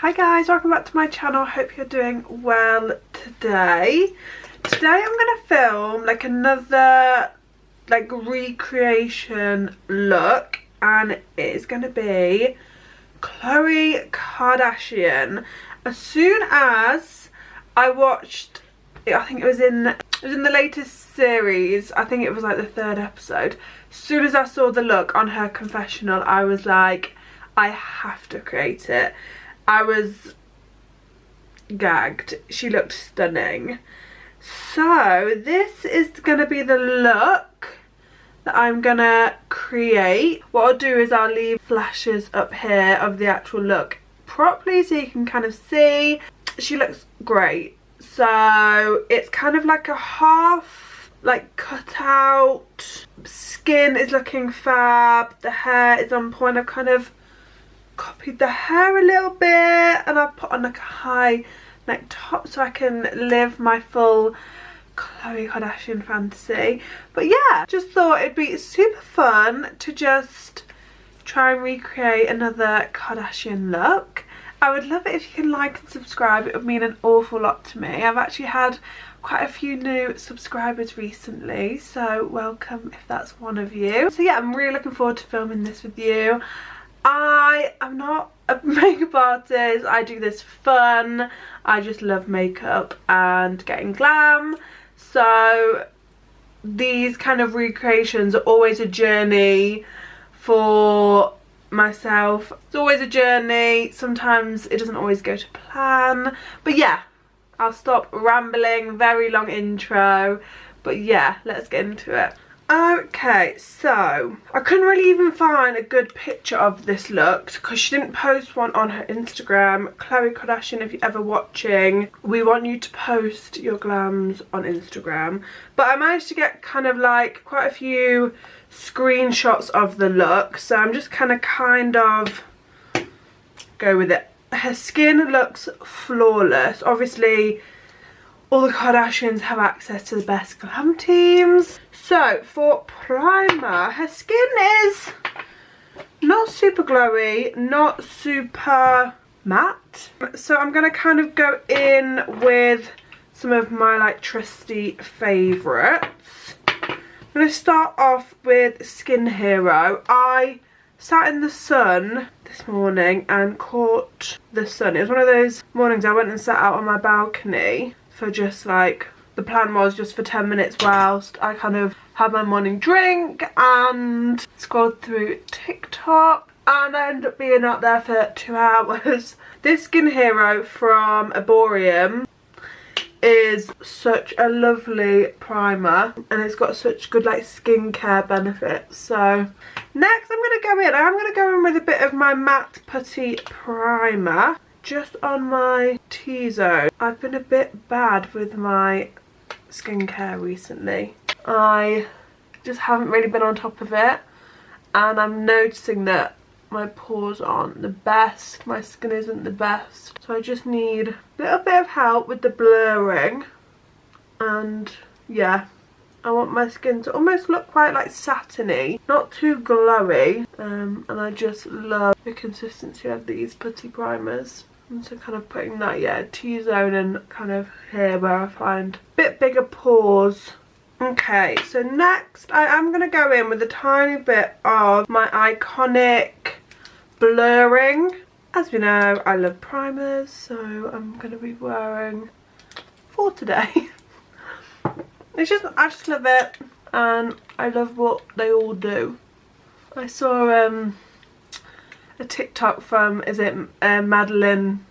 Hi guys, welcome back to my channel. I hope you're doing well today. Today I'm gonna film like another like recreation look, and it is gonna be Khloe Kardashian. As soon as I watched, I think it was in the latest series, I think it was like the 3rd episode. As soon as I saw the look on her confessional, I was like, I have to create it. I was gagged. She looked stunning. So this is going to be the look that I'm going to create. What I'll do is I'll leave flashes up here of the actual look properly so you can kind of see. She looks great. So it's kind of like a half like cut out. Skin is looking fab. The hair is on point. I've kind of copied the hair a little bit, and I've put on like a high neck top so I can live my full Khloe Kardashian fantasy. But yeah, just thought it'd be super fun to just try and recreate another Kardashian look. I would love it if you can like and subscribe. It would mean an awful lot to me. I've actually had quite a few new subscribers recently, so welcome if that's one of you. So yeah, I'm really looking forward to filming this with you. I am not a makeup artist. I do this for fun. I just love makeup and getting glam. So these kind of recreations are always a journey for myself. It's always a journey. Sometimes it doesn't always go to plan. But yeah, I'll stop rambling. Very long intro. But yeah, let's get into it. Okay, so I couldn't really even find a good picture of this look because she didn't post one on her Instagram. Khloe Kardashian, if you're ever watching, we want you to post your glams on Instagram. But I managed to get kind of like quite a few screenshots of the look, so I'm just kind of go with it. Her skin looks flawless. Obviously all the Kardashians have access to the best glam teams. So for primer, her skin is not super glowy, not super matte. So I'm going to kind of go in with some of my like trusty favourites. I'm going to start off with Skin Hero. I sat in the sun this morning and caught the sun. It was one of those mornings I went and sat out on my balcony for just like, the plan was just for 10 minutes whilst I kind of had my morning drink and scrolled through TikTok, and I ended up being out there for 2 hours. This Skin Hero from ERBORIAN is such a lovely primer, and it's got such good like skincare benefits. So next I'm going to go in with a bit of my matte putty primer just on my T-zone. I've been a bit bad with my skincare recently. I just haven't really been on top of it, and I'm noticing that my pores aren't the best, my skin isn't the best, so I just need a little bit of help with the blurring. And yeah, I want my skin to almost look quite like satiny, not too glowy, and I just love the consistency of these putty primers. And so kind of putting that, yeah, T-zone and kind of here where I find a bit bigger pores. Okay, so next I am going to go in with a tiny bit of my iconic blurring. As we know, I love primers, so I'm going to be wearing 4 today. I just love it, and I love what they all do. I saw a TikTok from, is it Madeline,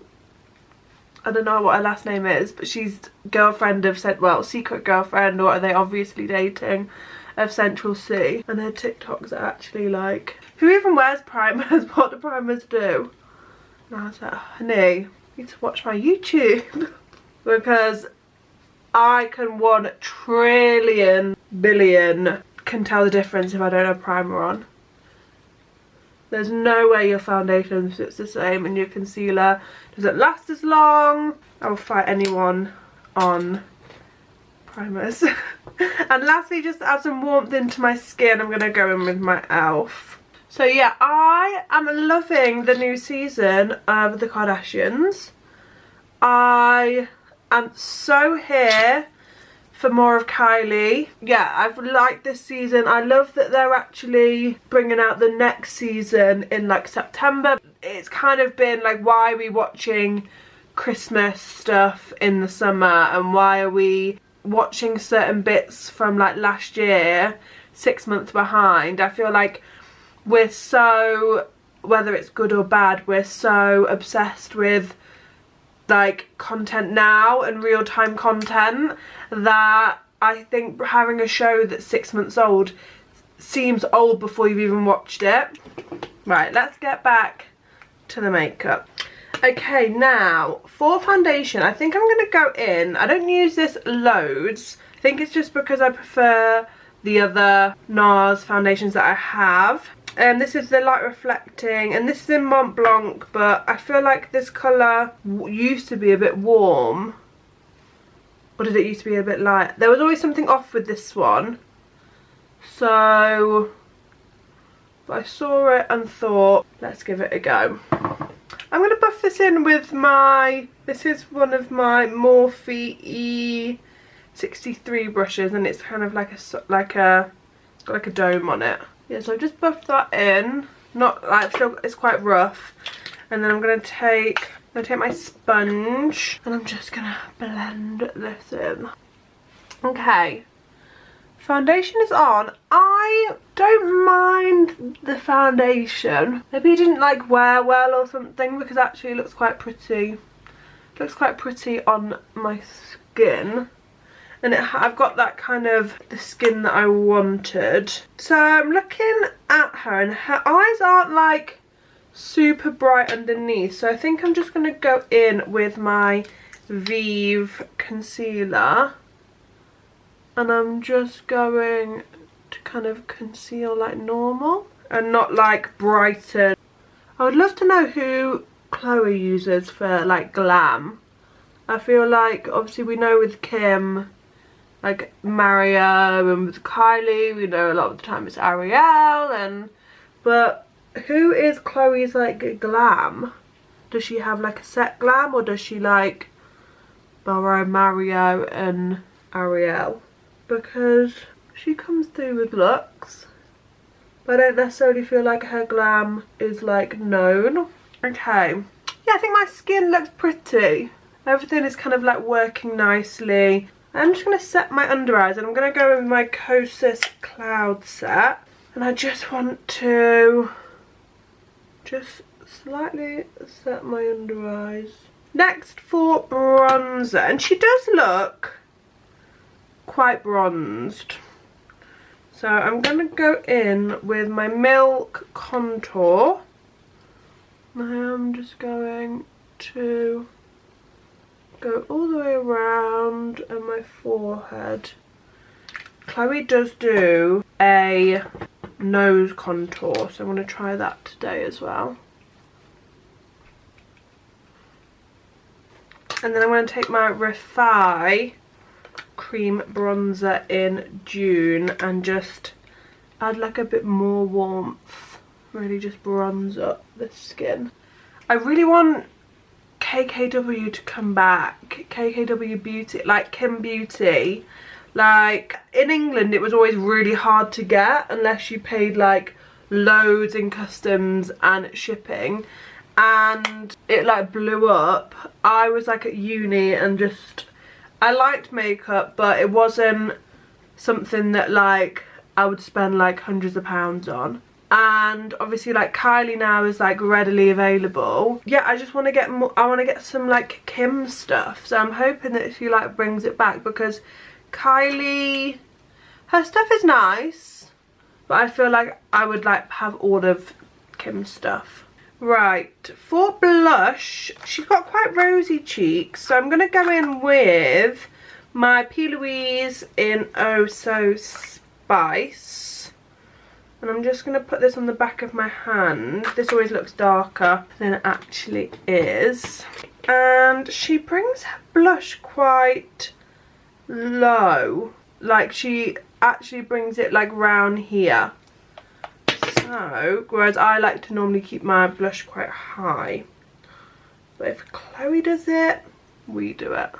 I don't know what her last name is, but she's girlfriend of, well, secret girlfriend, or are they obviously dating, of Central C. And her TikToks are actually like, who even wears primers? What do primers do? And I was like, honey, you need to watch my YouTube. Because I can 1 trillion billion can tell the difference if I don't have primer on. There's no way your foundation sits the same and your concealer doesn't last as long. I will fight anyone on primers. And lastly, just to add some warmth into my skin, I'm going to go in with my e.l.f. So yeah, I am loving the new season of the Kardashians. I am so here for more of Kylie. Yeah, I've liked this season. I love that they're actually bringing out the next season in like September. It's kind of been like, why are we watching Christmas stuff in the summer, and why are we watching certain bits from like last year 6 months behind? I feel like we're so, whether it's good or bad, we're so obsessed with like content now and real-time content that I think having a show that's 6 months old seems old before you've even watched it. Right, let's get back to the makeup. Okay, now for foundation, I think I'm going to go in, I don't use this loads, I think it's just because I prefer the other NARS foundations that I have. This is the light reflecting, and this is in Mont Blanc, but I feel like this colour used to be a bit warm. Or did it used to be a bit light? There was always something off with this one. So, but I saw it and thought, let's give it a go. I'm going to buff this in with my, this is one of my Morphe E63 brushes, and it's kind of like it's got like a dome on it. Yeah, so I've just buffed that in. Not like, still, it's quite rough. And then I'm gonna take my sponge and I'm just gonna blend this in. Okay, foundation is on. I don't mind the foundation. Maybe it didn't like wear well or something, because actually it looks quite pretty. It looks quite pretty on my skin. And I've got that kind of the skin that I wanted. So I'm looking at her, and her eyes aren't like super bright underneath. So I think I'm just going to go in with my VIEVE concealer. And I'm just going to kind of conceal like normal and not like brighten. I would love to know who KHLOE uses for like Glam. I feel like obviously we know with Kim, like Mario, and with Kylie, we know a lot of the time it's Ariel, but who is KHLOE's like Glam? Does she have like a set Glam, or does she like borrow Mario and Ariel? Because she comes through with looks, but I don't necessarily feel like her Glam is like known. Okay, yeah, I think my skin looks pretty. Everything is kind of like working nicely. I'm just going to set my under eyes, and I'm going to go with my KOSAS Cloud Set. And I just want to just slightly set my under eyes. Next for bronzer, and she does look quite bronzed. So I'm going to go in with my Milk Contour. I am just going to go all the way around and my forehead. KHLOE does do a nose contour, so I'm going to try that today as well. And then I'm going to take my REFY cream bronzer in June and just add like a bit more warmth. Really just bronze up the skin. I really want KKW to come back. KKW Beauty, like Kim Beauty. Like in England it was always really hard to get unless you paid like loads in customs and shipping, and it like blew up. I was like at uni and just, I liked makeup, but it wasn't something that like I would spend like hundreds of pounds on. And obviously like Kylie now is like readily available. Yeah, I just want to get more, I want to get some like Kim stuff. So I'm hoping that she like brings it back, because Kylie, her stuff is nice, but I feel like I would like have all of Kim's stuff. Right, for blush, she's got quite rosy cheeks, so I'm going to go in with my PLOUISE in Oh So Spice. And I'm just going to put this on the back of my hand. This always looks darker than it actually is. And she brings her blush quite low. Like she actually brings it like round here. So So, whereas I like to normally keep my blush quite high, but if Chloe does it, we do it. So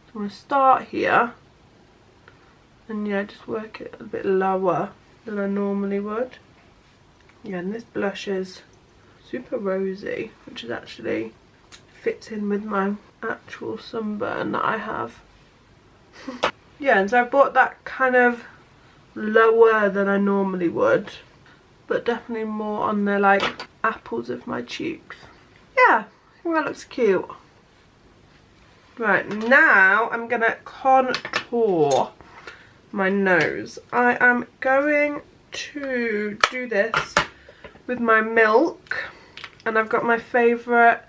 I'm going to start here, and yeah, just work it a bit lower than I normally would. Yeah, and this blush is super rosy, which is actually fits in with my actual sunburn that I have. Yeah, and so I bought that kind of lower than I normally would, but definitely more on the like apples of my cheeks. Yeah, I think that looks cute. Right, now I'm gonna contour my nose. I am going to do this with my Milk, and I've got my favourite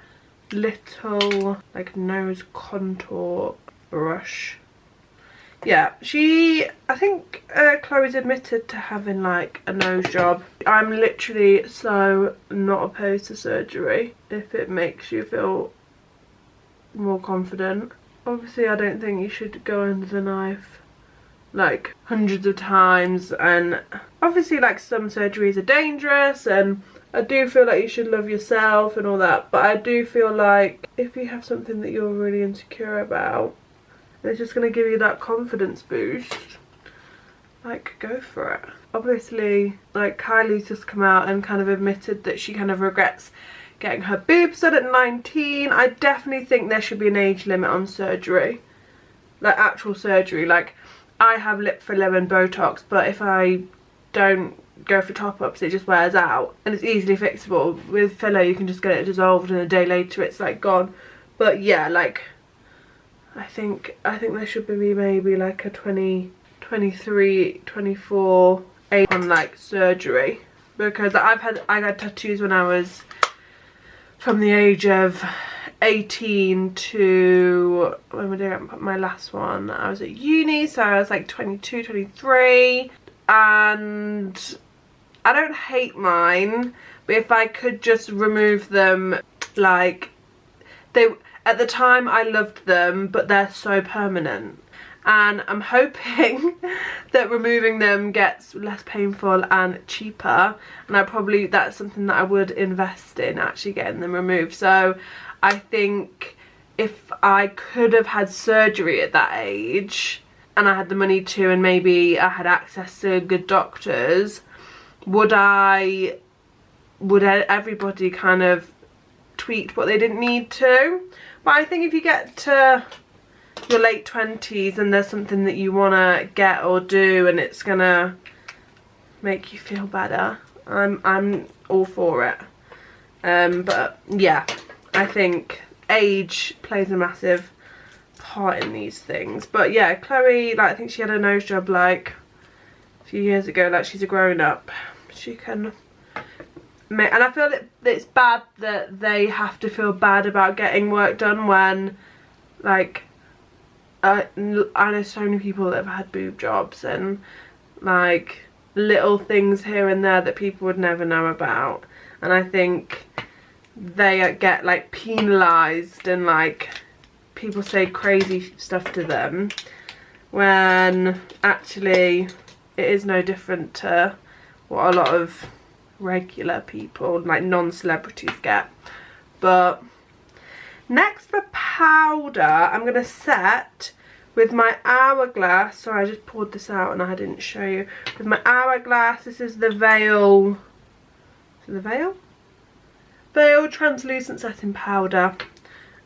little like nose contour brush. Yeah, I think Chloe's admitted to having like a nose job. I'm literally so not opposed to surgery if it makes you feel more confident. Obviously I don't think you should go under the knife like hundreds of times, and obviously like some surgeries are dangerous, and I do feel like you should love yourself and all that, but I do feel like if you have something that you're really insecure about, it's just going to give you that confidence boost, like go for it. Obviously like Kylie's just come out and kind of admitted that she kind of regrets getting her boobs done at 19. I definitely think there should be an age limit on surgery, like actual surgery. Like I have lip filler and Botox, but if I don't go for top-ups it just wears out, and it's easily fixable. With filler you can just get it dissolved and a day later it's like gone. But yeah, like I think there should be maybe like a 20, 23, 24 age on like surgery, because I had tattoos when I was from the age of 18 to when we did my last one. I was at uni, so I was like 22, 23, and I don't hate mine, but if I could just remove them, like at the time I loved them, but they're so permanent, and I'm hoping that removing them gets less painful and cheaper, and that's something that I would invest in, actually getting them removed. So I think if I could have had surgery at that age and I had the money to, and maybe I had access to good doctors, would everybody kind of tweak what they didn't need to? But I think if you get to your late 20s and there's something that you want to get or do and it's gonna make you feel better, I'm all for it. But yeah, I think age plays a massive part in these things. But yeah, Chloe, like I think she had a nose job like a few years ago. Like she's a grown up, she can make, and I feel it's bad that they have to feel bad about getting work done when like I know so many people that have had boob jobs and like little things here and there that people would never know about, and I think they get like penalised and like people say crazy stuff to them, when actually it is no different to what a lot of regular people, like non-celebrities, get. But next for powder, I'm going to set with my Hourglass. Sorry, I just poured this out and I didn't show you. With my Hourglass, this is the Veil. Is it the Veil? Veil Translucent Setting Powder.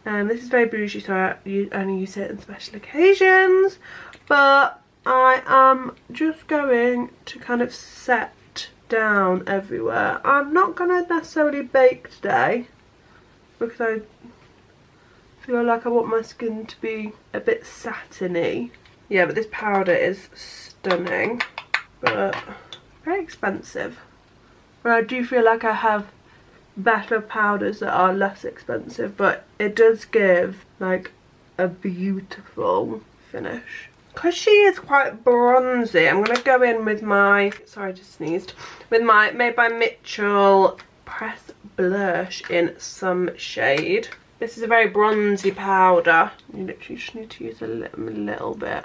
This is very bougie, so I only use it in special occasions. But I am just going to kind of set down everywhere. I'm not going to necessarily bake today because I feel like I want my skin to be a bit satiny. Yeah, but this powder is stunning, but very expensive. But I do feel like I have better powders that are less expensive, but it does give like a beautiful finish. Because she is quite bronzy, I'm going to go in with my, sorry I just sneezed, with my Made by Mitchell Press Blush in Some Shade. This is a very bronzy powder. You literally just need to use a little bit.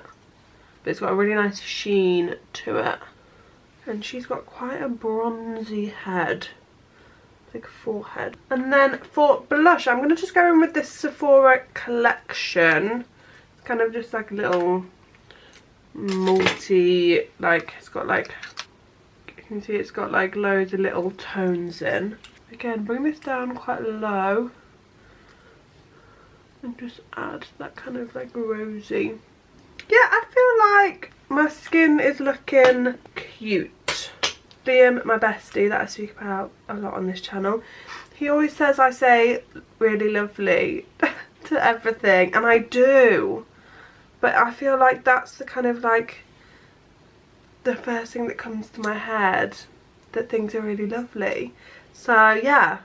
But it's got a really nice sheen to it. And she's got quite a bronzy head. Big forehead. And then for blush, I'm going to just go in with this Sephora collection. It's kind of just like a little multi, like, it's got like, you can see it's got like loads of little tones in. Again, bring this down quite low. And just add that kind of like rosy. Yeah, I feel like my skin is looking cute. Liam, my bestie that I speak about a lot on this channel, he always says I say really lovely to everything, and I do, but I feel like that's the kind of like the first thing that comes to my head, that things are really lovely. So yeah,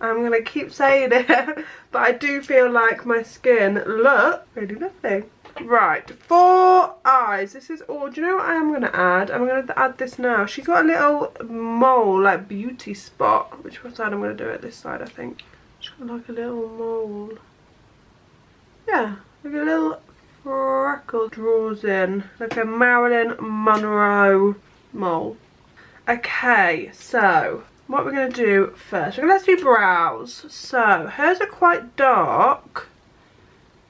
I'm gonna keep saying it, but I do feel like my skin looks really lovely. Right, for eyes, this is all. Do you know what I am going to add? I'm going to add this now. She's got a little mole, like beauty spot. Which side I'm going to do it? This side, I think. She's got like a little mole. Yeah, like a little freckle draws in. Like a Marilyn Monroe mole. Okay, so what we're going to do first. Let's do brows. So, hers are quite dark.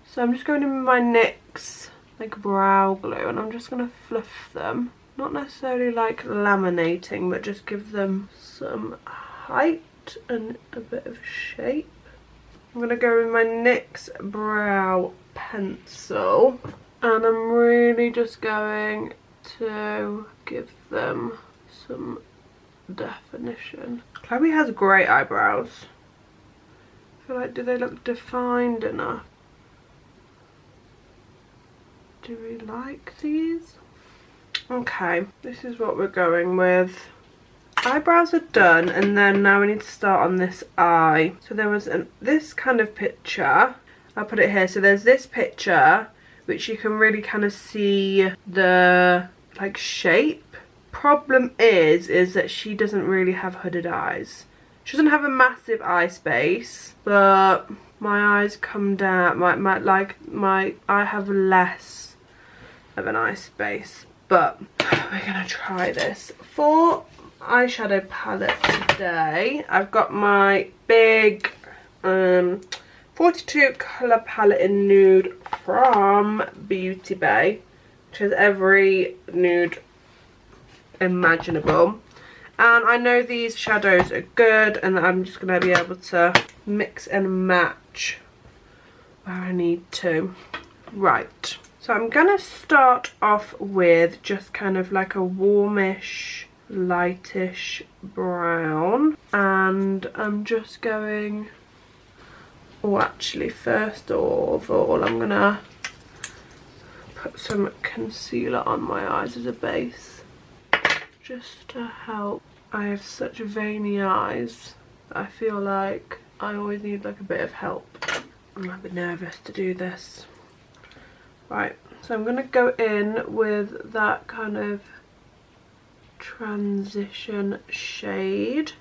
So I'm just going in with my NYX like brow glue, and I'm just going to fluff them. Not necessarily like laminating, but just give them some height and a bit of shape. I'm going to go with my NYX brow pencil, and I'm really just going to give them some definition. Chloe has great eyebrows. I feel like, do they look defined enough? Do we like these? Okay, this is what we're going with. Eyebrows are done, and then now we need to start on this eye. So there was this kind of picture. I'll put it here. So there's this picture, which you can really kind of see the like shape. Problem is that she doesn't really have hooded eyes. She doesn't have a massive eye space, but my eyes come down. I have less of an eye space, but we're gonna try this. For eyeshadow palette today, I've got my big 42 colour palette in nude from Beauty Bay, which has every nude imaginable, and I know these shadows are good, and I'm just gonna be able to mix and match where I need to. Right, so I'm gonna start off with just kind of like a warmish, lightish brown, and I'm just going, oh actually first of all I'm gonna put some concealer on my eyes as a base, just to help. I have such veiny eyes that I feel like I always need like a bit of help. I'm a bit nervous to do this. Right, so I'm going to go in with that kind of transition shade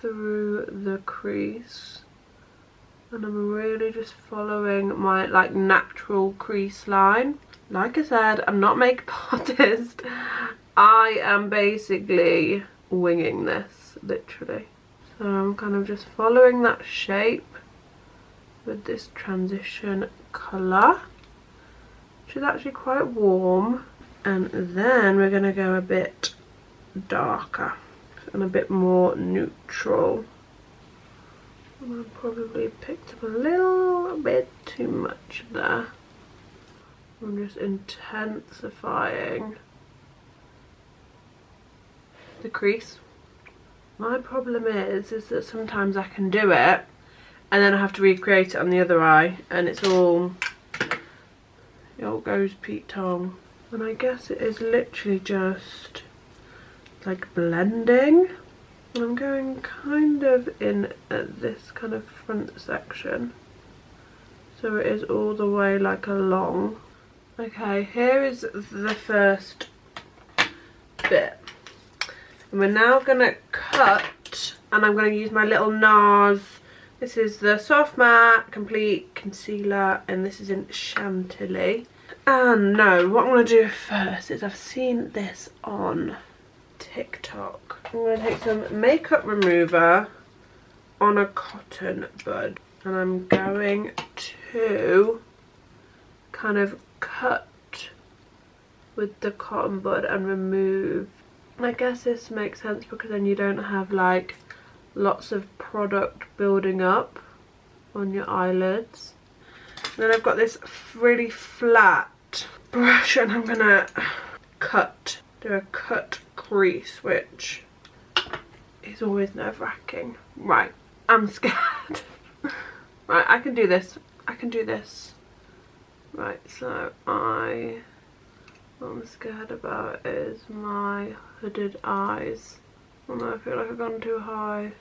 through the crease, and I'm really just following my like natural crease line. Like I said, I'm not a makeup artist. I am basically winging this, literally. So I'm kind of just following that shape with this transition colour, which is actually quite warm. And then we're going to go a bit darker and a bit more neutral. And I probably picked up a little bit too much there. I'm just intensifying the crease. My problem is that sometimes I can do it and then I have to recreate it on the other eye, and it all goes Pete Tong. And I guess it is literally just like blending. And I'm going kind of in at this kind of front section, so it is all the way like along. Okay, here is the first bit. And we're now gonna cut, and I'm gonna use my little NARS. This is the Soft Matte Complete Concealer, and this is in Chantilly. And no, what I'm gonna do first is, I've seen this on TikTok. I'm going to take some makeup remover on a cotton bud, and I'm going to kind of cut with the cotton bud and remove. I guess this makes sense because then you don't have like lots of product building up on your eyelids. And then I've got this really flat brush and I'm gonna do a cut crease, which is always nerve-wracking. Right, I'm scared. Right, I can do this. I can do this. Right, so what I'm scared about is my hooded eyes. Oh no, I feel like I've gone too high.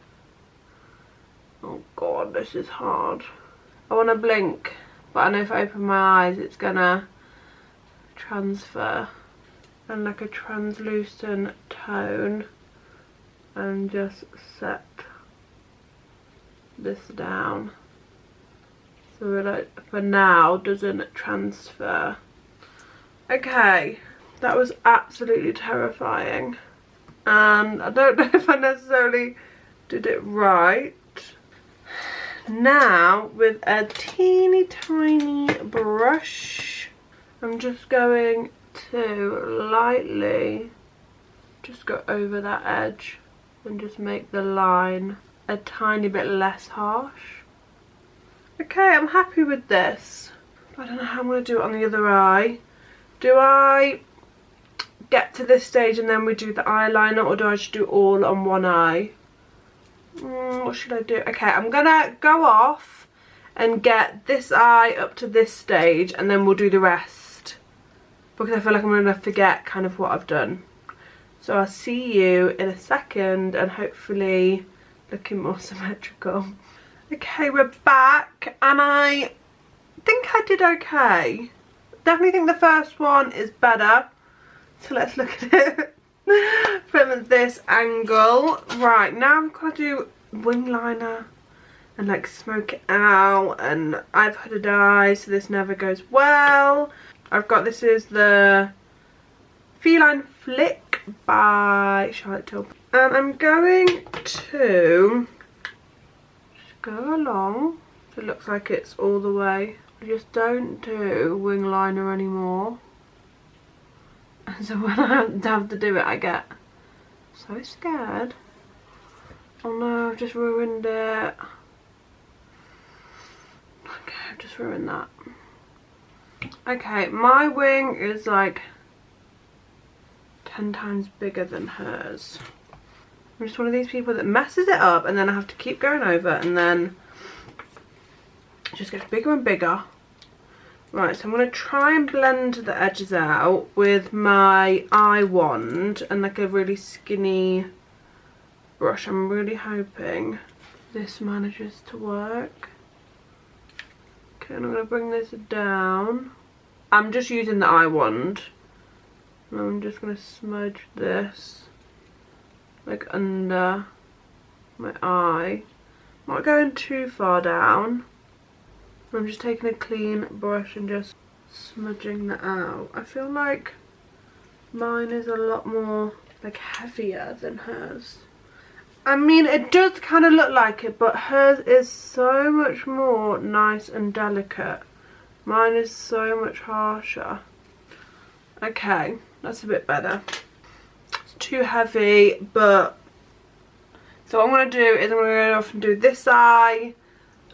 Oh god, this is hard. I want to blink, but I know if I open my eyes it's gonna transfer and like a translucent tone, and just set this down so it like for now doesn't transfer. Okay, that was absolutely terrifying and I don't know if I necessarily did it right. Now with a teeny tiny brush I'm just going to lightly just go over that edge and just make the line a tiny bit less harsh. Okay, I'm happy with this. I don't know how I'm going to do it on the other eye. Do I get to this stage and then we do the eyeliner, or do I just do all on one eye? What should I do? Okay, I'm gonna go off and get this eye up to this stage and then we'll do the rest, because I feel like I'm gonna forget kind of what I've done. So I'll see you in a second and hopefully looking more symmetrical. Okay, we're back and I think I did okay. Definitely think the first one is better. So let's look at it from this angle. Right, now I've got to do wing liner and like smoke it out, and I've hooded eyes so this never goes well. I've got, this is the Feline Flick by Charlotte Tilbury, and I'm going to just go along so it looks like it's all the way. I just don't do wing liner anymore, and so when I have to do it I get so scared. Oh no, I've just ruined it. Okay, I've just ruined that. Okay, my wing is like 10 times bigger than hers. I'm just one of these people that messes it up and then I have to keep going over and then it just gets bigger and bigger. Right, so I'm going to try and blend the edges out with my eye wand and like a really skinny brush. I'm really hoping this manages to work. Okay, and I'm going to bring this down. I'm just using the eye wand. And I'm just going to smudge this like under my eye. I'm not going too far down. I'm just taking a clean brush and just smudging that out. I feel like mine is a lot more like heavier than hers. I mean, it does kind of look like it, but hers is so much more nice and delicate. Mine is so much harsher. Okay, that's a bit better. It's too heavy, but so what I'm going to do is I'm going to go off and do this eye,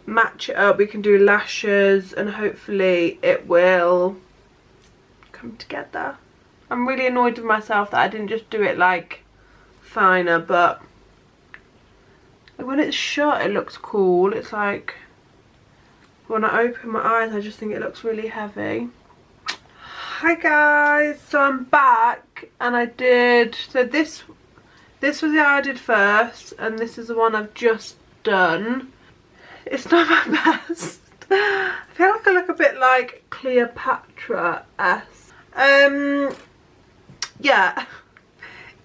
match it up, we can do lashes, and hopefully it will come together. I'm really annoyed with myself that I didn't just do it like finer, but when it's shut it looks cool. It's like when I open my eyes I just think it looks really heavy. Hi guys, so I'm back and I did, so this was the eye I did first and this is the one I've just done. It's not my best. I feel like I look a bit like Cleopatra-esque. Yeah,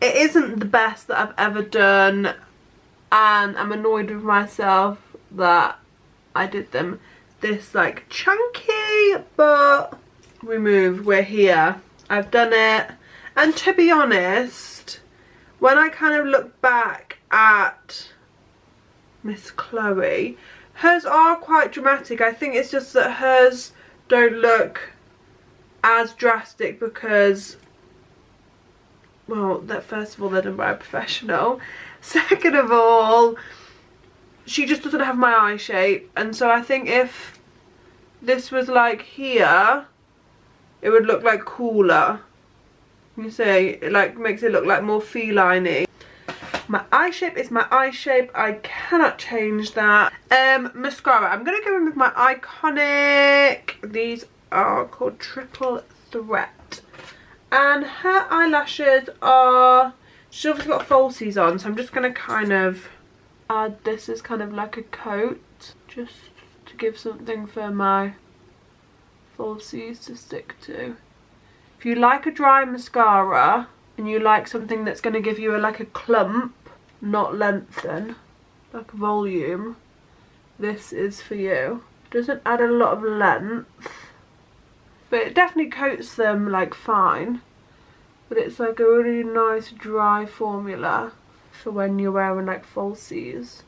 it isn't the best that I've ever done and I'm annoyed with myself that I did them this like chunky, but we moved, we're here, I've done it. And to be honest, when I kind of look back at Miss Chloe, hers are quite dramatic. I think it's just that hers don't look as drastic because, well, that first of all, they're done by a professional. Second of all, she just doesn't have my eye shape, and so I think if this was like here, it would look like cooler. You see, it like makes it look like more feline-y. My eye shape is my eye shape. I cannot change that. Mascara. I'm going to go in with my iconic. These are called Triple Threat. And her eyelashes are... She's obviously got falsies on, so I'm just going to kind of add this as kind of like a coat. Just to give something for my falsies to stick to. If you like a dry mascara and you like something that's going to give you like a clump, not lengthen, like a volume, this is for you. Doesn't add a lot of length, but it definitely coats them like fine. But it's like a really nice dry formula for when you're wearing like falsies.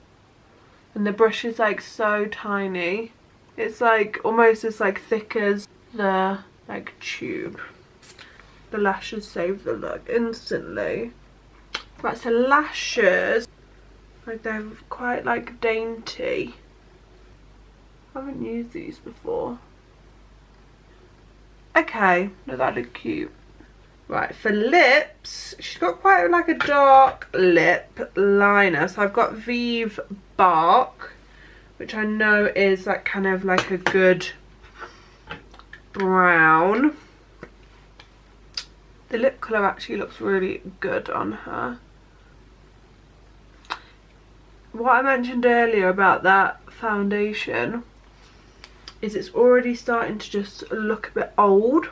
And the brush is like so tiny. It's like almost as like thick as the like tube. The lashes save the look instantly. Right, so lashes, like they're quite like dainty. I haven't used these before. Okay, no, that look cute. Right, for lips, she's got quite like a dark lip liner. So I've got VIEVE Bark, which I know is like kind of like a good brown. The lip colour actually looks really good on her. What I mentioned earlier about that foundation is it's already starting to just look a bit old.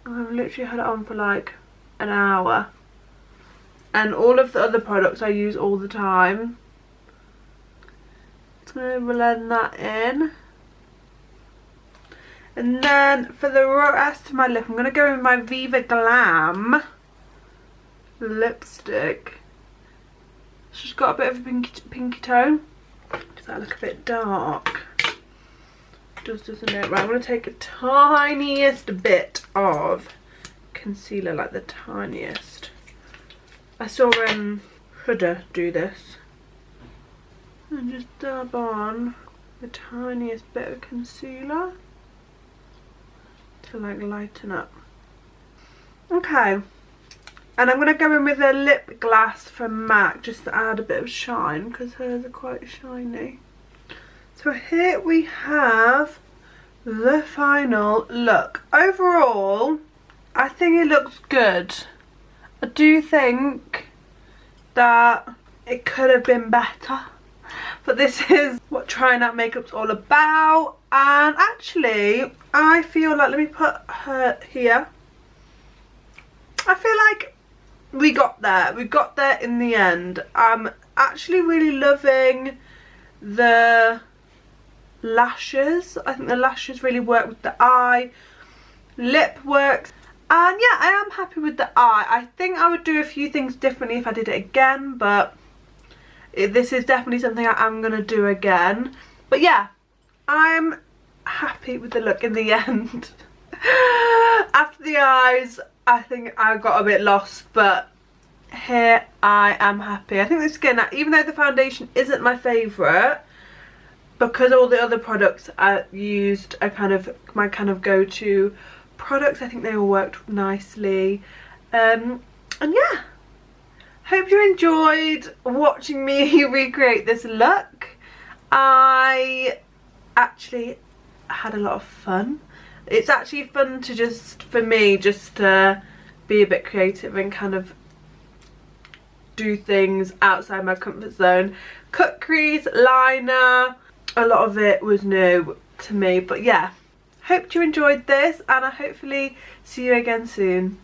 I've literally had it on for like an hour. And all of the other products I use all the time. Just going to blend that in. And then for the rest of my lip, I'm going to go in with my VIVA Glam lipstick. She's got a bit of a pinky tone. Does that look a bit dark? Just doesn't it? Right, I'm going to take a tiniest bit of concealer, like the tiniest. I saw Huda do this. And just dab on the tiniest bit of concealer to like lighten up. Okay, and I'm going to go in with a lip gloss from MAC just to add a bit of shine because hers are quite shiny. So here we have the final look. Overall, I think it looks good. I do think that it could have been better, but this is what trying out makeup's all about. And actually, I feel like, let me put her here. I feel like we got there. We got there in the end. I'm actually really loving the lashes. I think the lashes really work with the eye. Lip works. And yeah, I am happy with the eye. I think I would do a few things differently if I did it again, but this is definitely something I am going to do again. But yeah, I'm happy with the look in the end. After the eyes, I think I got a bit lost, but here I am happy. I think the skin, even though the foundation isn't my favourite, because all the other products I used are kind of my kind of go-to products, I think they all worked nicely. And yeah, hope you enjoyed watching me recreate this look. I actually had a lot of fun. It's actually fun to just, for me, just to be a bit creative and kind of do things outside my comfort zone. Cut crease, liner, a lot of it was new to me, but yeah, hope you enjoyed this and I hopefully see you again soon.